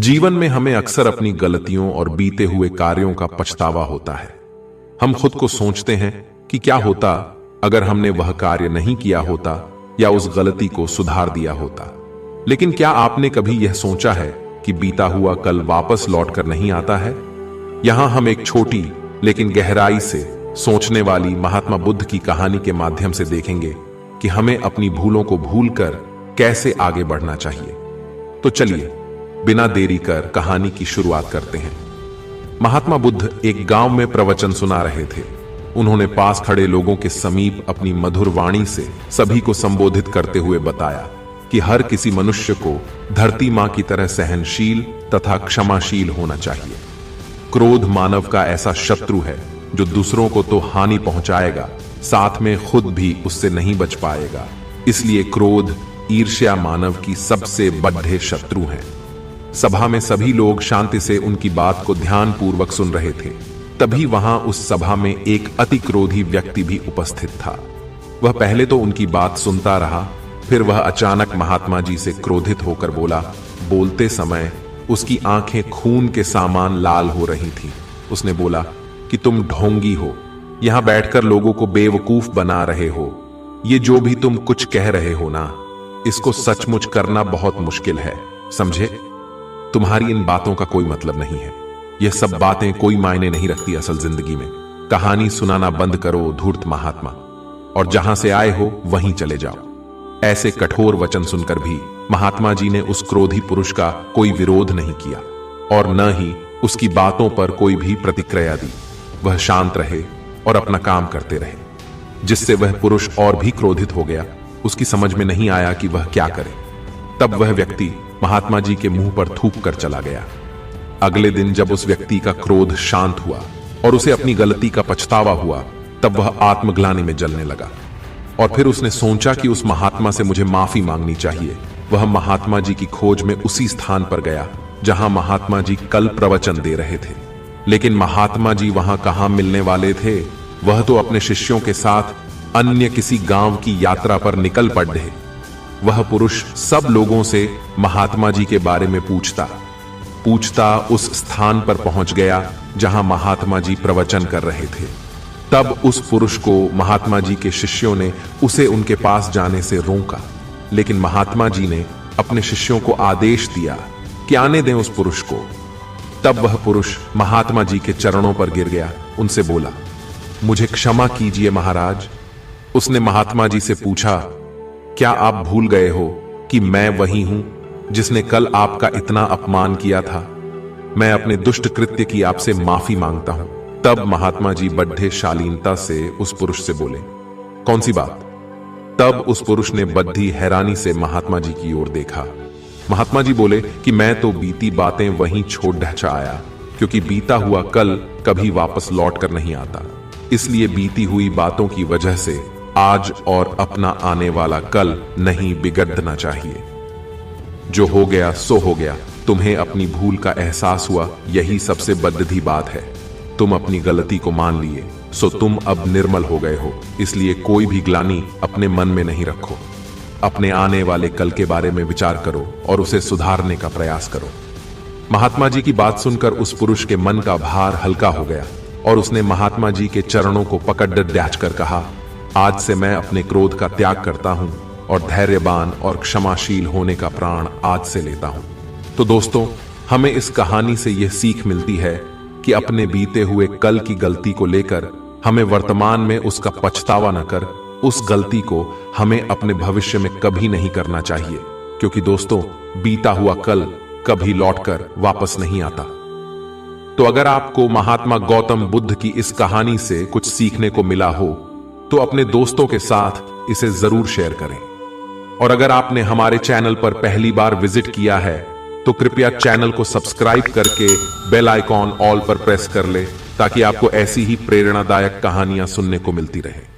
जीवन में हमें अक्सर अपनी गलतियों और बीते हुए कार्यों का पछतावा होता है। हम खुद को सोचते हैं कि क्या होता अगर हमने वह कार्य नहीं किया होता या उस गलती को सुधार दिया होता। लेकिन क्या आपने कभी यह सोचा है कि बीता हुआ कल वापस लौट कर नहीं आता है? यहां हम एक छोटी लेकिन गहराई से सोचने वाली महात्मा बुद्ध की कहानी के माध्यम से देखेंगे कि हमें अपनी भूलों को भूलकर कैसे आगे बढ़ना चाहिए। तो चलिए बिना देरी कर कहानी की शुरुआत करते हैं। महात्मा बुद्ध एक गांव में प्रवचन सुना रहे थे। उन्होंने पास खड़े लोगों के समीप अपनी मधुर वाणी से सभी को संबोधित करते हुए बताया कि हर किसी मनुष्य को धरती मां की तरह सहनशील तथा क्षमाशील होना चाहिए। क्रोध मानव का ऐसा शत्रु है जो दूसरों को तो हानि पहुंचाएगा, साथ में खुद भी उससे नहीं बच पाएगा। इसलिए क्रोध, ईर्ष्या मानव की सबसे बड़े शत्रु हैं। सभा में सभी लोग शांति से उनकी बात को ध्यानपूर्वक सुन रहे थे। तभी वहां उस सभा में एक अति क्रोधी व्यक्ति भी उपस्थित था। वह पहले तो उनकी बात सुनता रहा, फिर वह अचानक महात्मा जी से क्रोधित होकर बोला। बोलते समय उसकी आंखें खून के समान लाल हो रही थीं। उसने बोला कि तुम ढोंगी हो, यहां बैठकर लोगों को बेवकूफ बना रहे हो। ये जो भी तुम कुछ कह रहे हो ना, इसको सचमुच करना बहुत मुश्किल है, समझे? तुम्हारी इन बातों का कोई मतलब नहीं है। यह सब बातें कोई मायने नहीं रखती असल जिंदगी में। कहानी सुनाना बंद करो धूर्त महात्मा, और जहां से आए हो वहीं चले जाओ। ऐसे कठोर वचन सुनकर भी महात्मा जी ने उस क्रोधी पुरुष का कोई विरोध नहीं किया और न ही उसकी बातों पर कोई भी प्रतिक्रिया दी। वह शांत रहे और अपना काम करते रहे, जिससे वह पुरुष और भी क्रोधित हो गया। उसकी समझ में नहीं आया कि वह क्या करे। तब वह व्यक्ति महात्मा जी के मुंह पर थूक कर चला गया। अगले दिन जब उस व्यक्ति का क्रोध शांत हुआ और उसे अपनी गलती का पछतावा हुआ, तब वह आत्मग्लानि में जलने लगा और फिर उसने सोचा कि उस महात्मा से मुझे माफी मांगनी चाहिए। वह महात्मा जी की खोज में उसी स्थान पर गया जहां महात्मा जी कल प्रवचन दे रहे थे। लेकिन महात्मा जी वहां कहां मिलने वाले थे? वह तो अपने शिष्यों के साथ अन्य किसी गांव की यात्रा पर निकल पड़े। वह पुरुष सब लोगों से महात्मा जी के बारे में पूछता उस स्थान पर पहुंच गया जहां महात्मा जी प्रवचन कर रहे थे। तब उस पुरुष को महात्मा जी के शिष्यों ने उसे उनके पास जाने से रोका, लेकिन महात्मा जी ने अपने शिष्यों को आदेश दिया कि आने दें उस पुरुष को। तब वह पुरुष महात्मा जी के चरणों पर गिर गया, उनसे बोला, मुझे क्षमा कीजिए महाराज। उसने महात्मा जी से पूछा, क्या आप भूल गए हो कि मैं वही हूं जिसने कल आपका इतना अपमान किया था? मैं अपने दुष्ट कृत्य की आपसे माफी मांगता हूं। तब महात्मा जी बड़े शालीनता से उस पुरुष से बोले, कौन सी बात? तब उस पुरुष ने बड़ी हैरानी से महात्मा जी की ओर देखा। महात्मा जी बोले कि मैं तो बीती बातें वहीं छोड़ ढचा आया, क्योंकि बीता हुआ कल कभी वापस लौट कर नहीं आता। इसलिए बीती हुई बातों की वजह से आज और अपना आने वाला कल नहीं बिगड़ना चाहिए। जो हो गया सो हो गया। तुम्हें अपनी भूल का एहसास हुआ, यही सबसे बड़ी बात है। तुम अपनी गलती को मान लिए, सो तुम अब निर्मल हो गए हो। इसलिए कोई भी ग्लानि अपने मन में नहीं रखो। अपने आने वाले कल के बारे में विचार करो और उसे सुधारने का प्रयास करो। महात्मा जी की बात सुनकर उस पुरुष के मन का भार हल्का हो गया और उसने महात्मा जी के चरणों को पकड़ डांच कर कहा, आज से मैं अपने क्रोध का त्याग करता हूं और धैर्यवान और क्षमाशील होने का प्राण आज से लेता हूं। तो दोस्तों, हमें इस कहानी से यह सीख मिलती है कि अपने बीते हुए कल की गलती को लेकर हमें वर्तमान में उसका पछतावा न कर उस गलती को हमें अपने भविष्य में कभी नहीं करना चाहिए, क्योंकि दोस्तों, बीता हुआ कल कभी लौटकर वापस नहीं आता। तो अगर आपको महात्मा गौतम बुद्ध की इस कहानी से कुछ सीखने को मिला हो तो अपने दोस्तों के साथ इसे जरूर शेयर करें। और अगर आपने हमारे चैनल पर पहली बार विजिट किया है तो कृपया चैनल को सब्सक्राइब करके बेल आइकॉन ऑल पर प्रेस कर ले, ताकि आपको ऐसी ही प्रेरणादायक कहानियां सुनने को मिलती रहे।